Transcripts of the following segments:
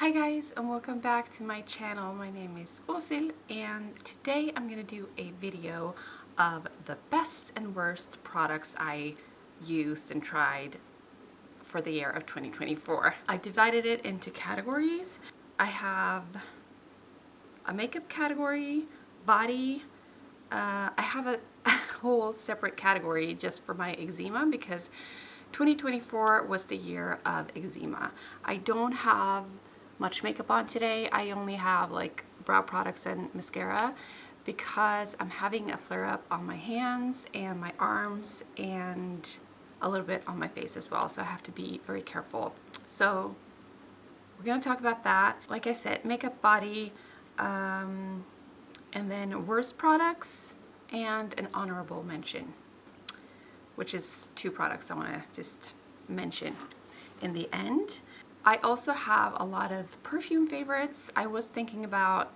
Hi guys, and welcome back to my channel. My name is Osil, and today I'm going to do a video of the best and worst products I used and tried for the year of 2024. I divided it into categories. I have a makeup category, body. I have a whole separate category just for my eczema because 2024 was the year of eczema. I don't have much makeup on today. I only have like brow products and mascara because I'm having a flare-up on my hands and my arms and a little bit on my face as well, so I have to be very careful. So we're going to talk about that. Like I said, makeup, body, and then worst products and an honorable mention, which is two products I want to just mention in the end. I also have a lot of perfume favorites. I was thinking about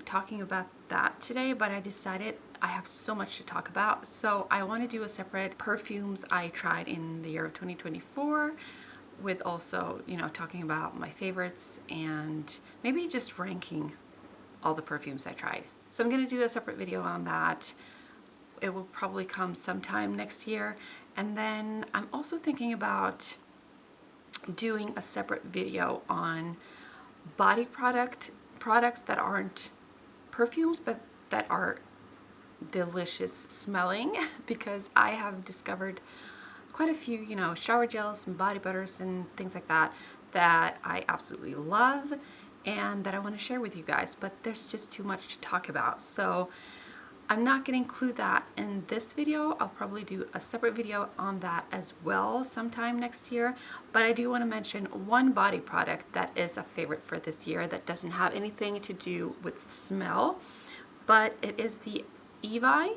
talking about that today, but I decided I have so much to talk about. So I want to do a separate perfumes I tried in the year of 2024 with also, talking about my favorites and maybe just ranking all the perfumes I tried. So I'm going to do a separate video on that. It will probably come sometime next year. And then I'm also thinking about doing a separate video on body products that aren't perfumes but that are delicious smelling because I have discovered quite a few, shower gels and body butters and things like that that I absolutely love and that I want to share with you guys, but there's just too much to talk about. So I'm not going to include that in this video. I'll probably do a separate video on that as well sometime next year. But I do want to mention one body product that is a favorite for this year that doesn't have anything to do with smell, but it is the Evi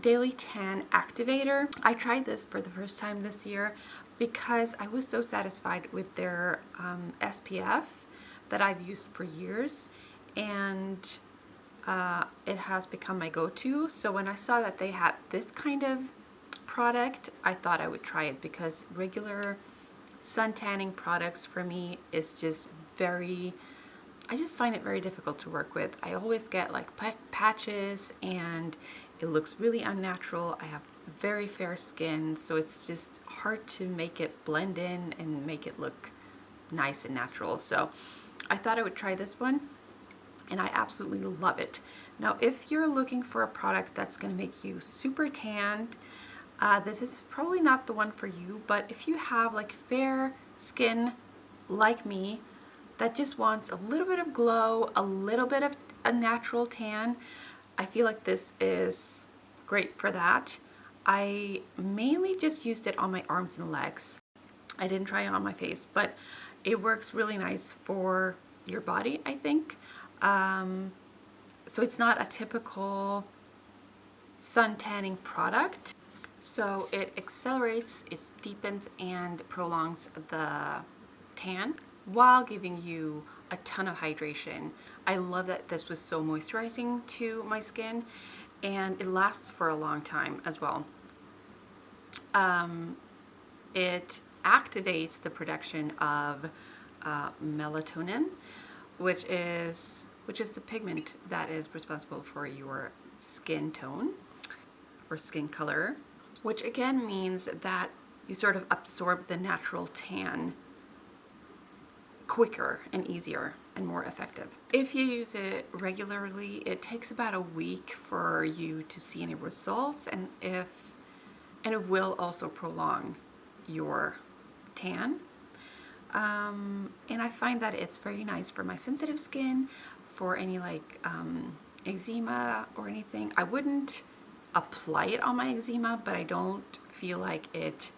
Daily Tan Activator. I tried this for the first time this year because I was so satisfied with their SPF that I've used for years, and it has become my go-to. So when I saw that they had this kind of product, I thought I would try it because regular sun tanning products for me is just I just find it very difficult to work with. I always get like patches and it looks really unnatural. I have very fair skin, so it's just hard to make it blend in and make it look nice and natural. So I thought I would try this one, and I absolutely love it. Now, if you're looking for a product that's going to make you super tanned, this is probably not the one for you, but if you have like fair skin like me that just wants a little bit of glow, a little bit of a natural tan, I feel like this is great for that. I mainly just used it on my arms and legs. I didn't try it on my face, but it works really nice for your body, I think. So it's not a typical sun tanning product. So it accelerates, it deepens and prolongs the tan while giving you a ton of hydration. I love that this was so moisturizing to my skin, and it lasts for a long time as well. It activates the production of melatonin, which is the pigment that is responsible for your skin tone or skin color, which again means that you sort of absorb the natural tan quicker and easier and more effective. If you use it regularly, it takes about a week for you to see any results, and it will also prolong your tan. And I find that it's very nice for my sensitive skin, for any like eczema or anything. I wouldn't apply it on my eczema, but I don't feel like it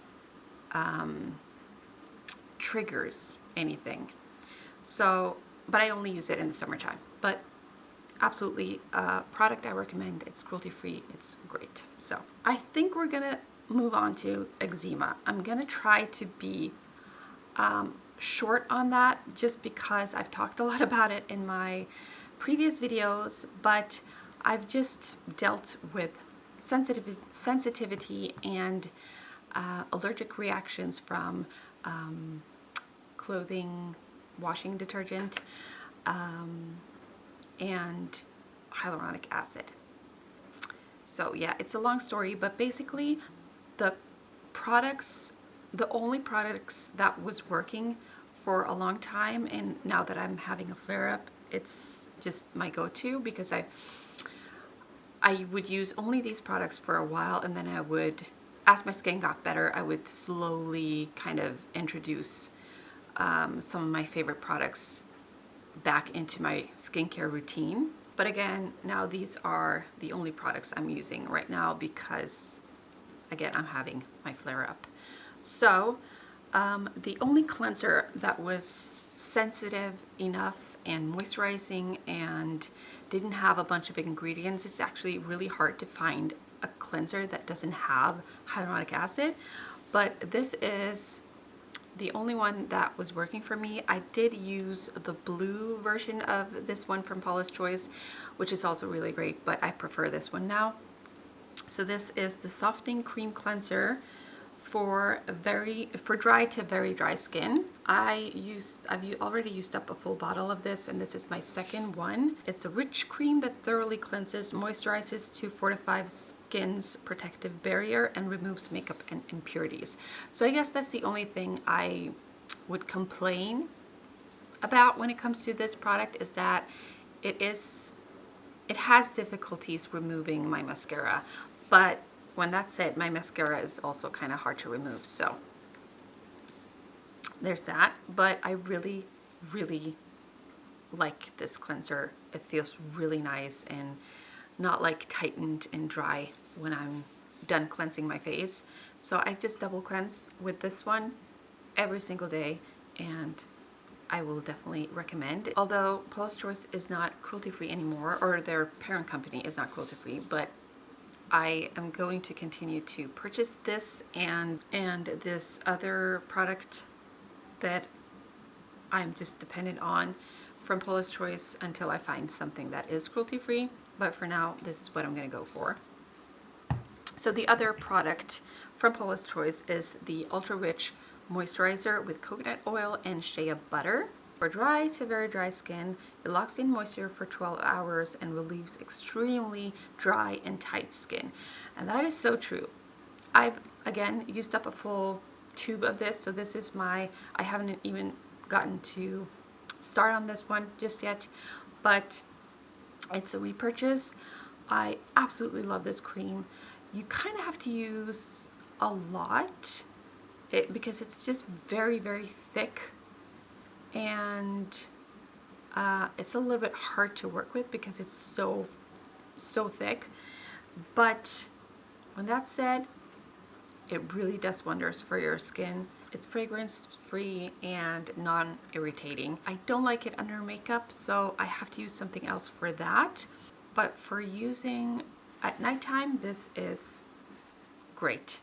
triggers anything. So, but I only use it in the summertime. But absolutely a product I recommend. It's cruelty-free. It's great. So I think we're gonna move on to eczema. I'm gonna try to be short on that just because I've talked a lot about it in my previous videos, but I've just dealt with sensitivity and allergic reactions from clothing washing detergent, and hyaluronic acid. So yeah, it's a long story, but basically the only products that was working for a long time, and now that I'm having a flare-up, it's just my go-to, because I would use only these products for a while, and then I would, as my skin got better, I would slowly kind of introduce some of my favorite products back into my skincare routine. But again, now these are the only products I'm using right now because, again, I'm having my flare-up. So the only cleanser that was sensitive enough and moisturizing and didn't have a bunch of ingredients, it's actually really hard to find a cleanser that doesn't have hyaluronic acid, but this is the only one that was working for me. I did use the blue version of this one from Paula's Choice, which is also really great, but I prefer this one now. So this is the Softening Cream Cleanser for dry to very dry skin. I've already used up a full bottle of this, and this is my second one. It's a rich cream that thoroughly cleanses, moisturizes to fortify skin's protective barrier, and removes makeup and impurities. So I guess that's the only thing I would complain about when it comes to this product, is that it has difficulties removing my mascara. But when that's said, my mascara is also kind of hard to remove, so there's that. But I really, really like this cleanser. It feels really nice and not like tightened and dry when I'm done cleansing my face. So I just double cleanse with this one every single day, and I will definitely recommend. Although Paula's Choice is not cruelty-free anymore, or their parent company is not cruelty-free, but I am going to continue to purchase this and this other product that I'm just dependent on from Paula's Choice until I find something that is cruelty-free. But for now, this is what I'm going to go for. So the other product from Paula's Choice is the Ultra Rich Moisturizer with coconut oil and shea butter. For dry to very dry skin, it locks in moisture for 12 hours and relieves extremely dry and tight skin. And that is so true. I've, again, used up a full tube of this, so this is I haven't even gotten to start on this one just yet, but it's a repurchase. I absolutely love this cream. You kind of have to use a lot because it's just very, very thick, and it's a little bit hard to work with because it's so thick. But when that's said, it really does wonders for your skin. It's fragrance free and non-irritating. I don't like it under makeup, so I have to use something else for that. But for using at nighttime, this is great.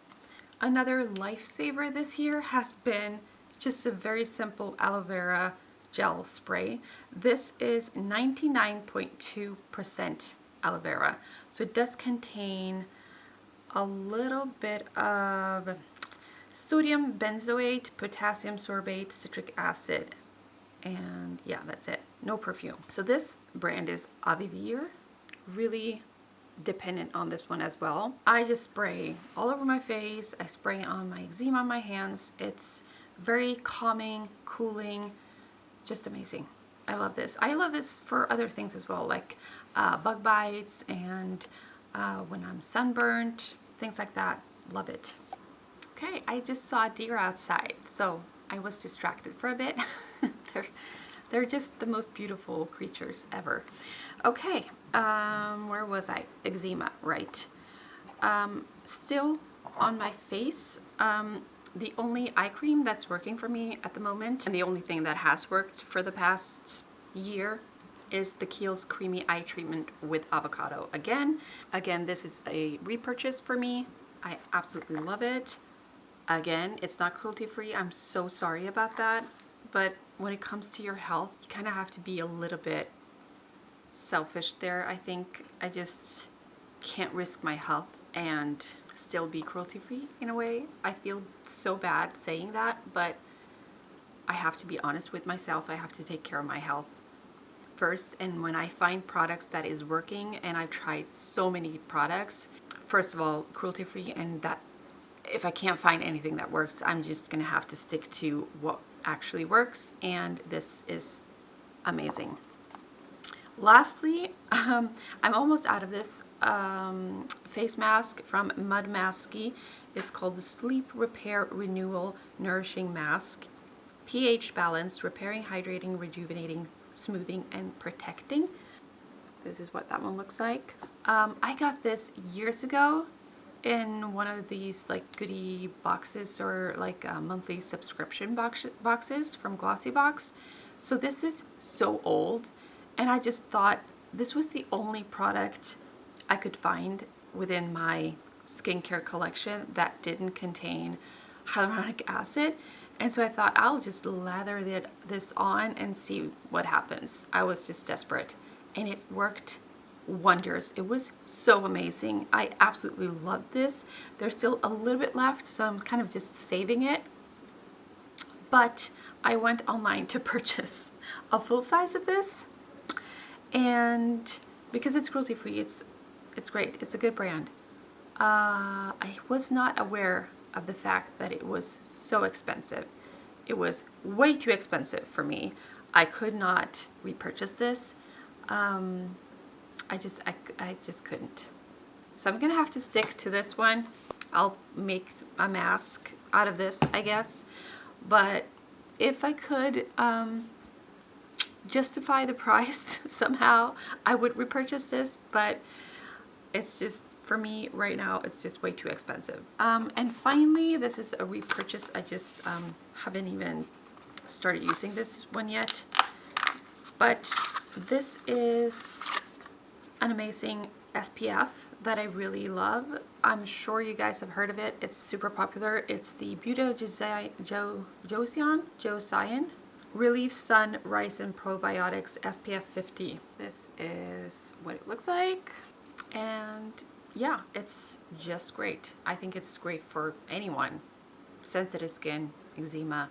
Another lifesaver this year has been just a very simple aloe vera gel spray. This is 99.2% aloe vera. So it does contain a little bit of sodium benzoate, potassium sorbate, citric acid, and yeah, that's it. No perfume. So this brand is Avivir. Really dependent on this one as well. I just spray all over my face. I spray on my eczema on my hands. It's very calming, cooling, just amazing. I love this. I love this for other things as well, like bug bites and when I'm sunburned, things like that. Love it. Okay, I just saw a deer outside, so I was distracted for a bit. They're just the most beautiful creatures ever. Okay, where was I? Eczema, right. Still on my face, the only eye cream that's working for me at the moment, and the only thing that has worked for the past year, is the Kiehl's Creamy Eye Treatment with Avocado. Again, this is a repurchase for me. I absolutely love it. Again, it's not cruelty-free. I'm so sorry about that. But when it comes to your health, you kind of have to be a little bit selfish there, I think. I just can't risk my health and still be cruelty-free in a way. I feel so bad saying that, but I have to be honest with myself. I have to take care of my health first. And when I find products that is working, and I've tried so many products, first of all, cruelty free, and that if I can't find anything that works, I'm just gonna have to stick to what actually works, and this is amazing. Lastly, I'm almost out of this face mask from Mud Masky. It's called the Sleep Repair Renewal Nourishing Mask. pH balanced, repairing, hydrating, rejuvenating, smoothing, and protecting. This is what that one looks like. I got this years ago in one of these like goodie boxes, or like monthly subscription boxes from Glossybox. So this is so old, and I just thought this was the only product I could find within my skincare collection that didn't contain hyaluronic acid. And so I thought I'll just lather this on and see what happens. I was just desperate, and it worked wonders. It was so amazing. I absolutely loved this. There's still a little bit left, so I'm kind of just saving it. But I went online to purchase a full size of this, and because it's cruelty free, it's great. It's a good brand. I was not aware of the fact that it was so expensive. It was way too expensive for me. I could not repurchase this. I just couldn't. So I'm gonna have to stick to this one. I'll make a mask out of this, I guess. But if I could justify the price somehow, I would repurchase this, but it's just, for me right now, it's just way too expensive. And finally, this is a repurchase. I just haven't even started using this one yet. But this is an amazing SPF that I really love. I'm sure you guys have heard of it. It's super popular. It's the Josian Relief Sun Rice and Probiotics SPF 50. This is what it looks like. And yeah, it's just great. I think it's great for anyone. Sensitive skin, eczema,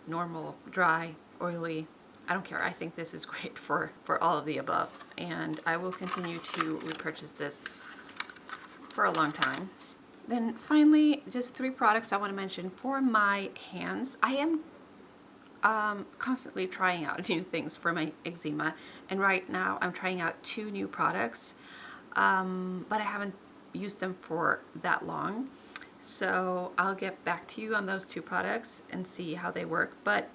normal, dry, oily. I don't care. I think this is great for all of the above. And I will continue to repurchase this for a long time. Then finally, just 3 products I want to mention for my hands. I am constantly trying out new things for my eczema. And right now I'm trying out 2 new products. But I haven't used them for that long, so I'll get back to you on those 2 products and see how they work. But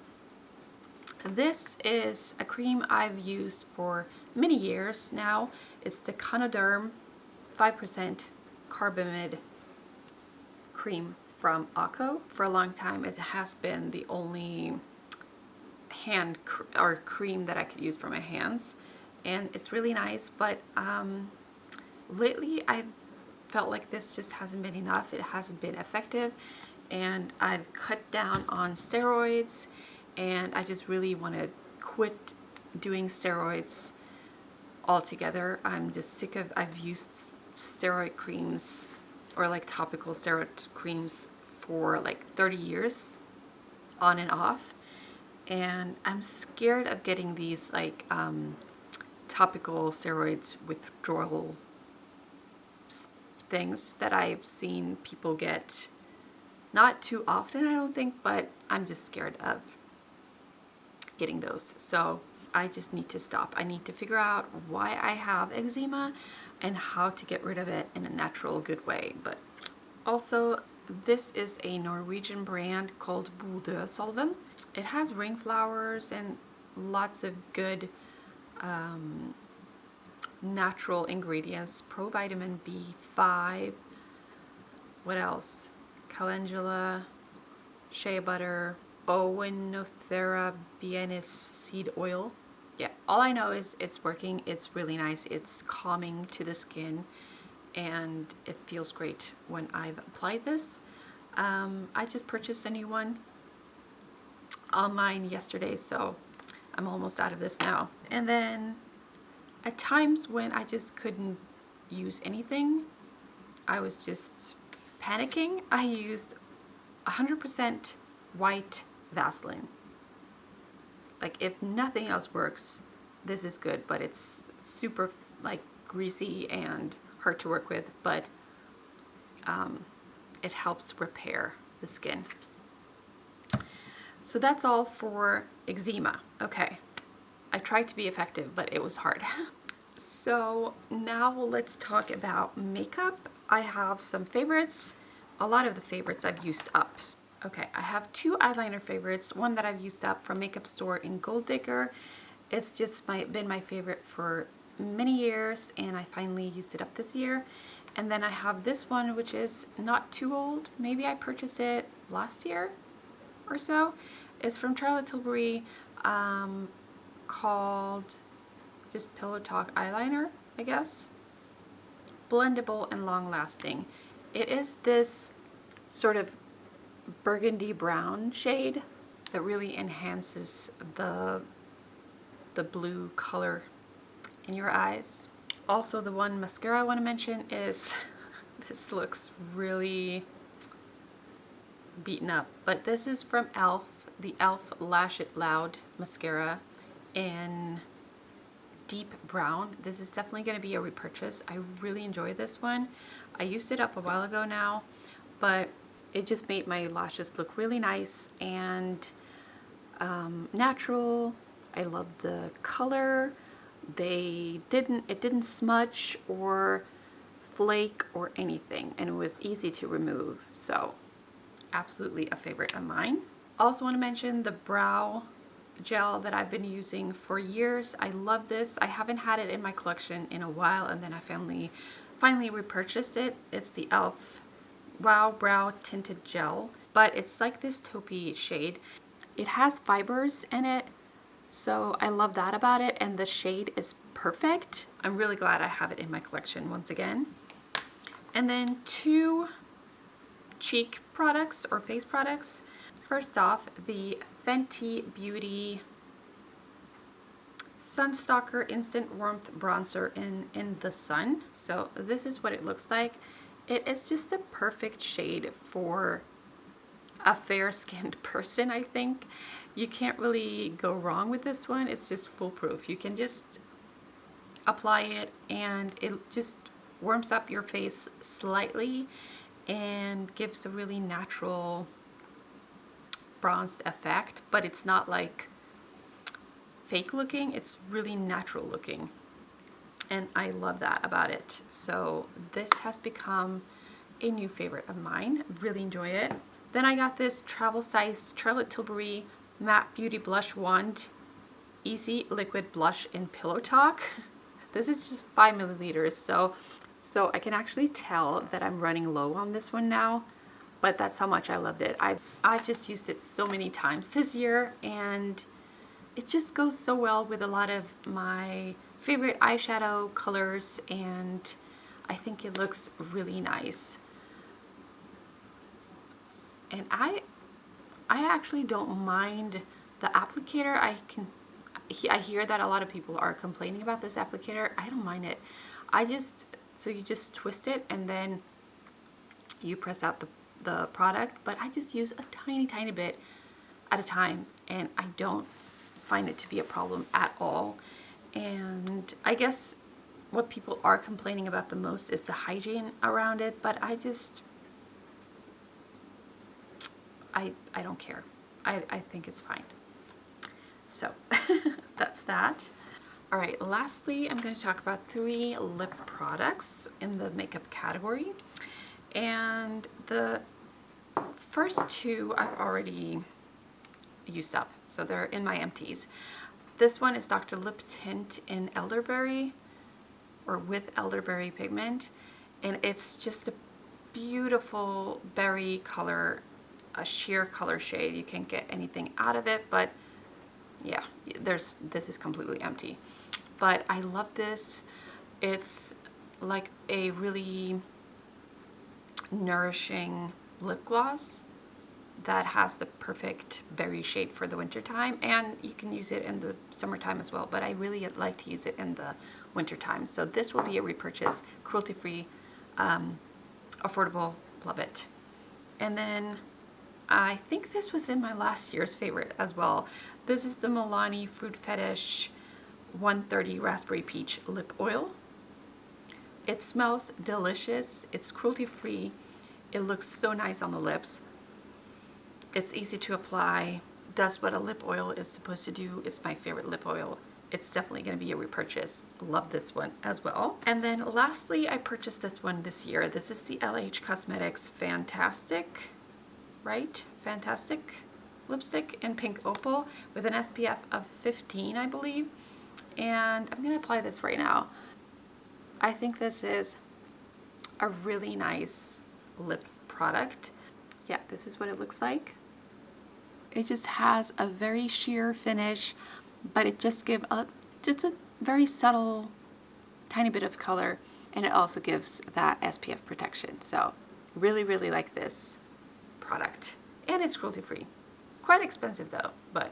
this is a cream I've used for many years now. It's the Conoderm 5% Carbamide cream from Acco. For a long time, it has been the only hand or cream that I could use for my hands, and it's really nice. But lately I felt like this just hasn't been enough. It hasn't been effective, and I've cut down on steroids, and I just really want to quit doing steroids altogether. I'm just sick of, I've used steroid creams, or like topical steroid creams, for like 30 years on and off, and I'm scared of getting these like topical steroids withdrawal things that I've seen people get. Not too often, I don't think, but I'm just scared of getting those. So I just need to stop. I need to figure out why I have eczema and how to get rid of it in a natural, good way. But also, this is a Norwegian brand called Bodø Solven. It has ring flowers and lots of good natural ingredients. Provitamin B5. What else? Calendula, shea butter, Owenothera biennis seed oil. Yeah, all I know is it's working. It's really nice. It's calming to the skin, and it feels great when I've applied this. I just purchased a new one online yesterday, so I'm almost out of this now. And then at times when I just couldn't use anything, I was just panicking, I used 100% white Vaseline. Like if nothing else works, this is good, but it's super like greasy and hard to work with, but it helps repair the skin. So that's all for eczema. Okay, I tried to be effective, but it was hard. So now let's talk about makeup. I have some favorites. A lot of the favorites I've used up. Okay, I have two eyeliner favorites. One that I've used up from Makeup Store in Gold Digger. It's just been my favorite for many years, and I finally used it up this year. And then I have this one, which is not too old. Maybe I purchased it last year or so. It's from Charlotte Tilbury, called just Pillow Talk eyeliner, I guess. Blendable and long lasting. It is this sort of burgundy brown shade that really enhances the blue color in your eyes. Also, the one mascara I want to mention is this looks really beaten up, but this is from e.l.f. the e.l.f. Lash It Loud mascara in deep brown. This is definitely going to be a repurchase. I really enjoy this one. I used it up a while ago now, but it just made my lashes look really nice and natural. I love the color. It didn't smudge or flake or anything, and it was easy to remove. So absolutely a favorite of mine. Also want to mention the brow gel that I've been using for years. I love this. I haven't had it in my collection in a while, and then I finally repurchased it. It's the e.l.f. Wow Brow Tinted Gel, but it's like this taupey shade. It has fibers in it, so I love that about it, and the shade is perfect. I'm really glad I have it in my collection once again. And then two cheek products or face products. First off, the Fenty Beauty Stalk'r Instant Warmth Bronzer in the Sun. So this is what it looks like. It is just a perfect shade for a fair-skinned person, I think. You can't really go wrong with this one. It's just foolproof. You can just apply it and it just warms up your face slightly and gives a really natural bronzed effect, but it's not like fake looking. It's really natural looking, and I love that about it. So this has become a new favorite of mine. Really enjoy it. Then I got this travel size Charlotte Tilbury Matte Beauty Blush Wand Easy Liquid Blush in Pillow Talk. This is just 5 milliliters, so I can actually tell that I'm running low on this one now, but that's how much I loved it. I've just used it so many times this year, and it just goes so well with a lot of my favorite eyeshadow colors, and I think it looks really nice. And I actually don't mind the applicator. I hear that a lot of people are complaining about this applicator. I don't mind it. So you just twist it and then you press out the product, but I just use a tiny bit at a time, and I don't find it to be a problem at all. And I guess what people are complaining about the most is the hygiene around it, but I don't care. I think it's fine. So that's that. All right, lastly, I'm going to talk about 3 lip products in the makeup category. And the first 2 I've already used up, so they're in my empties. This one is Dr. Lip Tint in Elderberry, or with elderberry pigment, and it's just a beautiful berry color, a sheer color shade. You can't get anything out of it, but yeah, this is completely empty. But I love this. It's like a really nourishing lip gloss that has the perfect berry shade for the winter time, and you can use it in the summertime as well, but I really like to use it in the winter time. So this will be a repurchase, cruelty-free, affordable, love it. And then I think this was in my last year's favorite as well. This is the Milani Fruit Fetish 130 Raspberry Peach Lip Oil. It smells delicious. It's cruelty-free. It looks so nice on the lips. It's easy to apply. Does what a lip oil is supposed to do. It's my favorite lip oil. It's definitely going to be a repurchase. Love this one as well. And then lastly, I purchased this one this year. This is the LH Cosmetics Fantastic, right? Fantastic lipstick in pink opal with an SPF of 15, I believe. And I'm going to apply this right now. I think this is a really nice lip product. Yeah, this is what it looks like. It just has a very sheer finish, but it just gives just a very subtle tiny bit of color, and it also gives that SPF protection. So really, really like this product, and it's cruelty free. Quite expensive though, but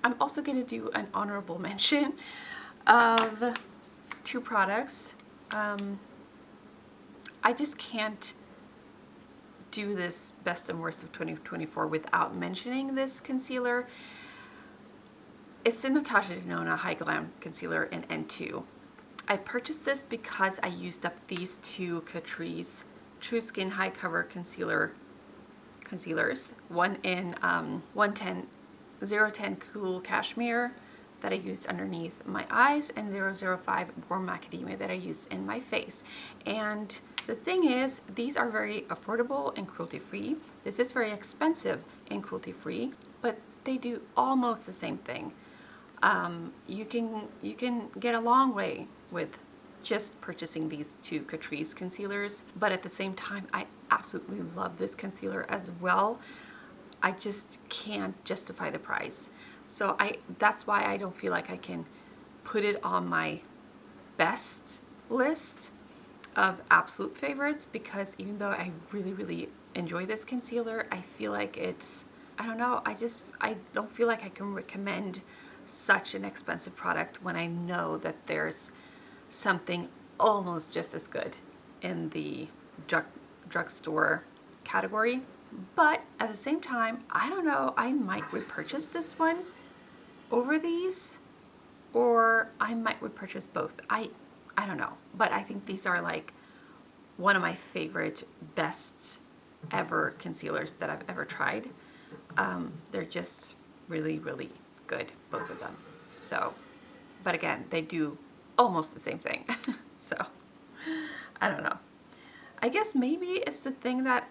I'm also going to do an honorable mention of two products. I just can't do this best and worst of 2024 without mentioning this concealer. It's the Natasha Denona Hy-Glam Concealer in N2. I purchased this because I used up these two Catrice True Skin High Cover concealers. One in 010 Cool Cashmere that I used underneath my eyes, and 005 Warm Macadamia that I used in my face. And the thing is, these are very affordable and cruelty-free. This is very expensive and cruelty-free, but they do almost the same thing. You can get a long way with just purchasing these two Catrice concealers, but at the same time, I absolutely love this concealer as well. I just can't justify the price. So that's why I don't feel like I can put it on my best list of absolute favorites, because even though I really, really enjoy this concealer, I feel like it's, I don't know, I don't feel like I can recommend such an expensive product when I know that there's something almost just as good in the drugstore category. But at the same time, I don't know, I might repurchase this one over these, or I might repurchase both. I don't know, but I think these are like one of my favorite, best ever concealers that I've ever tried. They're just really, really good, both of them. So, but again, they do almost the same thing. So, I don't know. I guess maybe it's the thing that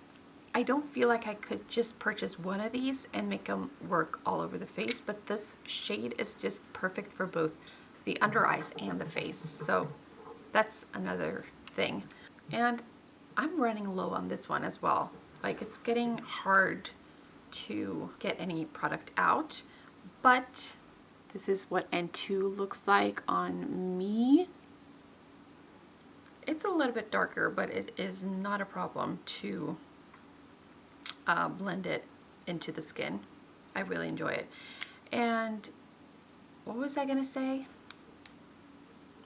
I don't feel like I could just purchase one of these and make them work all over the face, but this shade is just perfect for both the under eyes and the face. So that's another thing. And I'm running low on this one as well. Like, it's getting hard to get any product out, but this is what N2 looks like on me. It's a little bit darker, but it is not a problem to blend it into the skin. I really enjoy it. And what was I gonna say?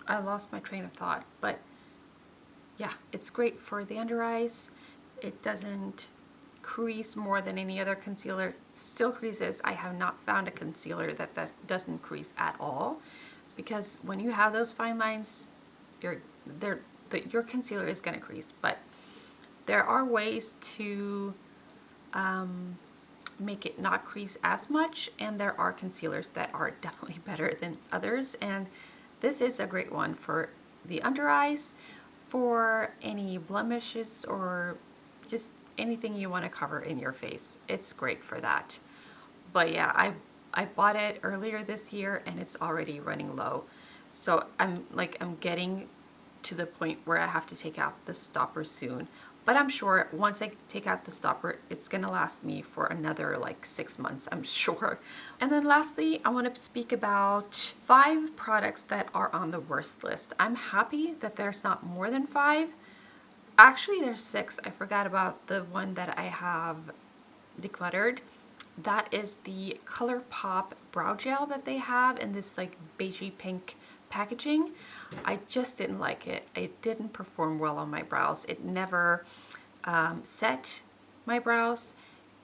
I lost my train of thought, but yeah, it's great for the under eyes. It doesn't crease more than any other concealer. Still creases. I have not found a concealer that doesn't crease at all, because when you have those fine lines, your concealer is gonna crease. But there are ways to make it not crease as much, and there are concealers that are definitely better than others, and this is a great one for the under eyes, for any blemishes, or just anything you want to cover in your face. It's great for that. But yeah, I bought it earlier this year and it's already running low, so I'm getting to the point where I have to take out the stopper soon. But I'm sure once I take out the stopper, it's gonna last me for another like 6 months, I'm sure. And then lastly, I want to speak about 5 products that are on the worst list. I'm happy that there's not more than 5. Actually, there's 6. I forgot about the one that I have decluttered. That is the ColourPop brow gel that they have in this like beigey pink packaging. I just didn't like it. It didn't perform well on my brows. It never set my brows.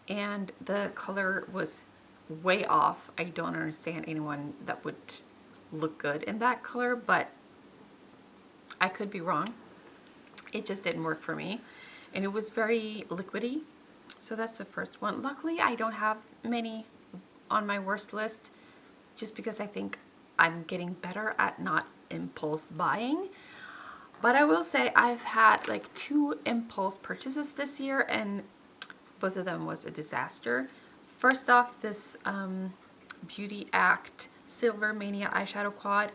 and the color was way off. I don't understand anyone that would look good in that color, but I could be wrong. It just didn't work for me, and it was very liquidy. So that's the first one. Luckily, I don't have many on my worst list, just because I think I'm getting better at not impulse buying. But I will say I've had like 2 impulse purchases this year, and both of them was a disaster. First off, this Beauty Act Silver Mania eyeshadow quad.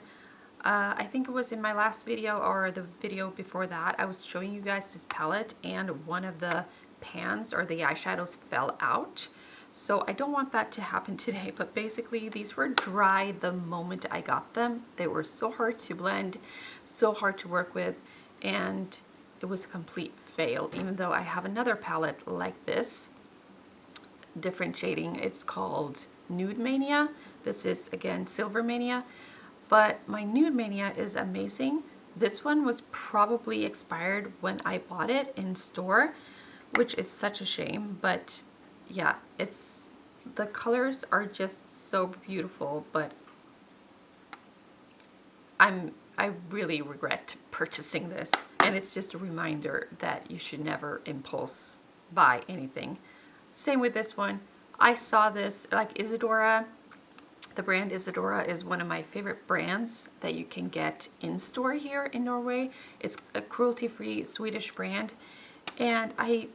I think it was in my last video or the video before that, I was showing you guys this palette, and one of the pans or the eyeshadows fell out. So I don't want that to happen today, but basically these were dry the moment I got them. They were so hard to blend, so hard to work with, and it was a complete fail, even though I have another palette like this, different shading. It's called Nude Mania. This is, again, Silver Mania, but my Nude Mania is amazing. This one was probably expired when I bought it in store, which is such a shame, but yeah, the colors are just so beautiful, but I really regret purchasing this, and it's just a reminder that you should never impulse buy anything. Same with this one. I saw this, like Isadora, the brand Isadora is one of my favorite brands that you can get in store here in Norway. It's a cruelty-free Swedish brand, and I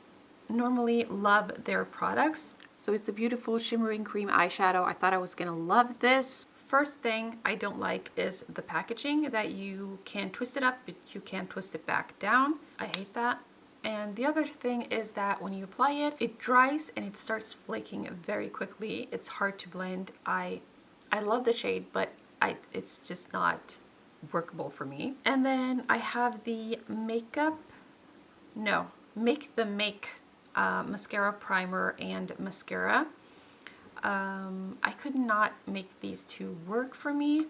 normally love their products. So it's a beautiful shimmering cream eyeshadow. I thought I was gonna love this. First thing I don't like is the packaging, that you can twist it up, but you can't twist it back down. I hate that. And the other thing is that when you apply it, it dries and it starts flaking very quickly. It's hard to blend. I love the shade, but it's just not workable for me. And then I have the Make the Make mascara primer and mascara. I could not make these 2 work for me.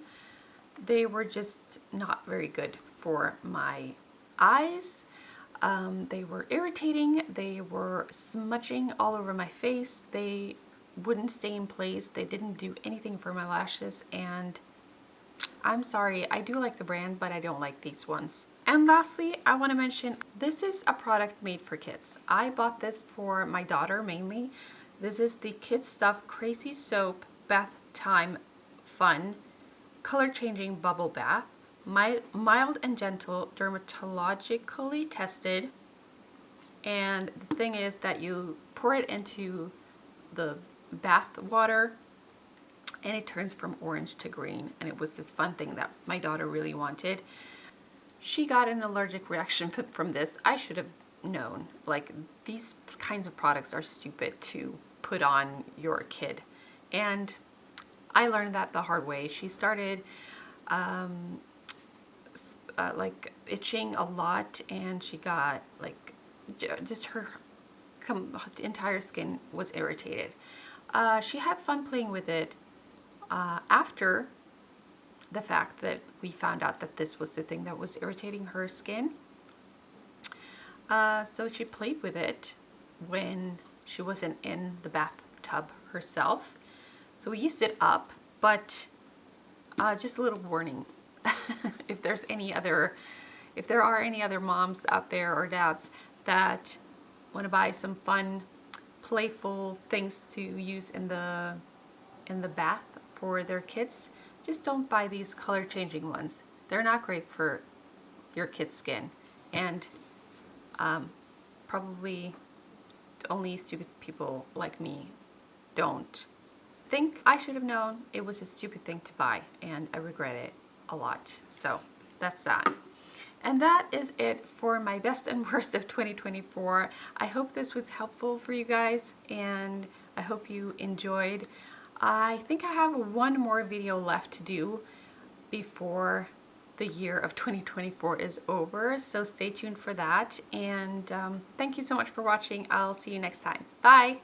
They were just not very good for my eyes. They were irritating. They were smudging all over my face. They wouldn't stay in place. They didn't do anything for my lashes, and I'm sorry, I do like the brand, but I don't like these ones. And lastly, I want to mention, this is a product made for kids. I bought this for my daughter mainly. This is the Kids Stuff Crazy Soap Bath Time Fun Color Changing Bubble Bath. Mild and gentle, dermatologically tested. And the thing is that you pour it into the bath water, and it turns from orange to green, and it was this fun thing that my daughter really wanted. She got an allergic reaction from this. I should have known. Like, these kinds of products are stupid to put on your kid, and I learned that the hard way. She started like itching a lot, and she got like just her entire skin was irritated. She had fun playing with it after the fact that we found out that this was the thing that was irritating her skin. So she played with it when she wasn't in the bathtub herself. So we used it up, but just a little warning. if there are any other moms out there or dads that want to buy some fun, playful things to use in the bath for their kids, just don't buy these color changing ones. They're not great for your kid's skin, and probably only stupid people like me don't think. I should have known. It was a stupid thing to buy, and I regret it a lot. So that's that. And that is it for my best and worst of 2024. I hope this was helpful for you guys, and I hope you enjoyed. I think I have one more video left to do before the year of 2024 is over, so stay tuned for that. And thank you so much for watching. I'll see you next time. Bye!